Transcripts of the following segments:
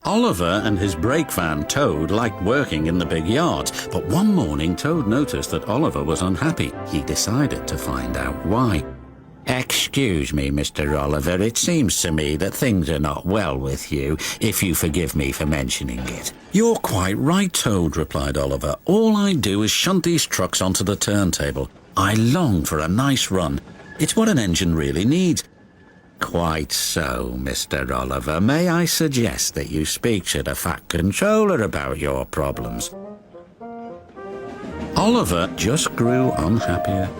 Oliver and his brake van, Toad, liked working in the big yards, but one morning Toad noticed that Oliver was unhappy. He decided to find out why. "Excuse me, Mr. Oliver, it seems to me that things are not well with you, if you forgive me for mentioning it." "You're quite right, Toad," replied Oliver. "All I do is shunt these trucks onto the turntable. I long for a nice run. It's what an engine really needs." "Quite so, Mr. Oliver. May I suggest that you speak to the Fat Controller about your problems?" Oliver just grew unhappier,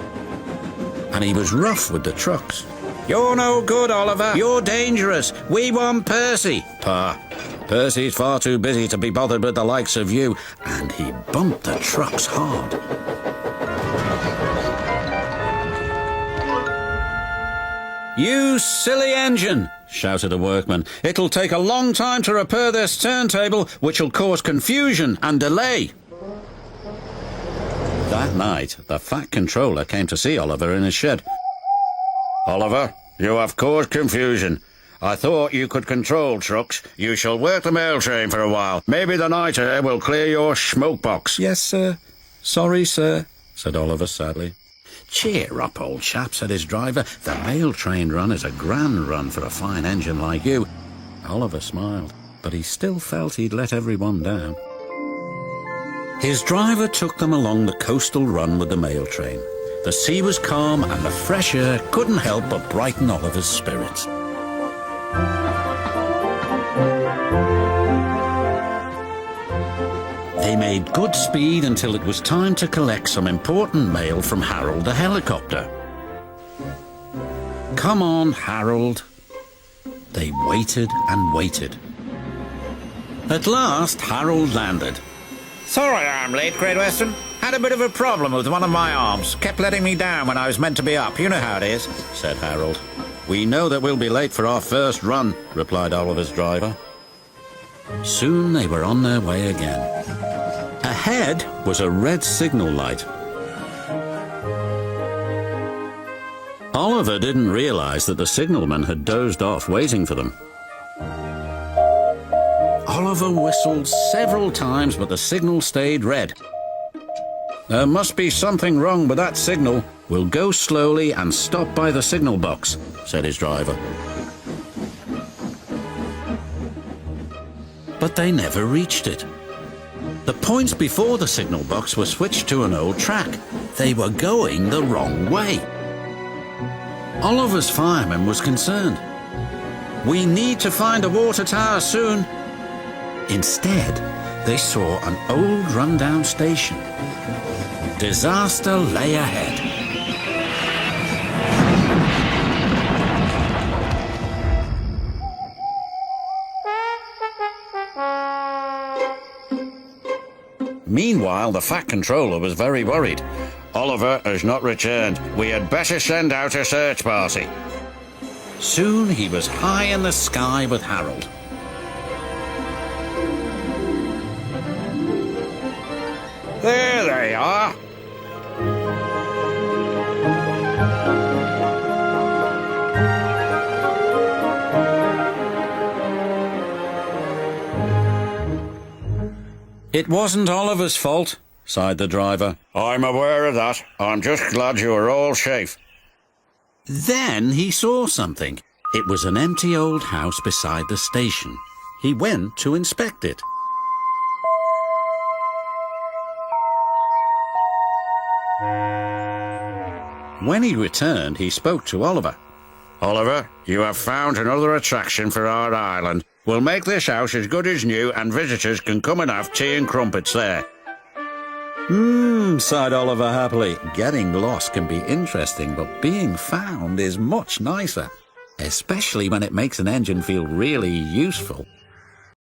and he was rough with the trucks. "You're no good, Oliver. You're dangerous. We want Percy." "Pah, Percy's far too busy to be bothered with the likes of you." And he bumped the trucks hard. "You silly engine," shouted a workman. "It'll take a long time to repair this turntable, which'll cause confusion and delay." That night, the Fat Controller came to see Oliver in his shed. "Oliver, you have caused confusion. I thought you could control trucks. You shall work the mail train for a while. Maybe the night air will clear your smoke box." "Yes, sir. Sorry, sir," said Oliver sadly. "Cheer up, old chap," said his driver. "The mail train run is a grand run for a fine engine like you." Oliver smiled, but he still felt he'd let everyone down. His driver took them along the coastal run with the mail train. The sea was calm, and the fresh air couldn't help but brighten Oliver's spirits. They made good speed until it was time to collect some important mail from Harold the helicopter. "Come on, Harold." They waited and waited. At last, Harold landed. "Sorry I'm late, Great Western. Had a bit of a problem with one of my arms. Kept letting me down when I was meant to be up. You know how it is," said Harold. "We know that we'll be late for our first run," replied Oliver's driver. Soon they were on their way again. Ahead was a red signal light. Oliver didn't realize that the signalman had dozed off waiting for them. Oliver whistled several times, but the signal stayed red. "There must be something wrong with that signal. We'll go slowly and stop by the signal box," said his driver. But they never reached it. The points before the signal box were switched to an old track. They were going the wrong way. Oliver's fireman was concerned. "We need to find a water tower soon." Instead, they saw an old rundown station. Disaster lay ahead. Meanwhile, the Fat Controller was very worried. "Oliver has not returned. We had better send out a search party." Soon he was high in the sky with Harold. "There they are." "It wasn't Oliver's fault," sighed the driver. "I'm aware of that. I'm just glad you are all safe." Then he saw something. It was an empty old house beside the station. He went to inspect it. When he returned, he spoke to Oliver. "Oliver, you have found another attraction for our island. We'll make this house as good as new, and visitors can come and have tea and crumpets there." Sighed Oliver happily. Getting lost can be interesting, but being found is much nicer, especially when it makes an engine feel really useful.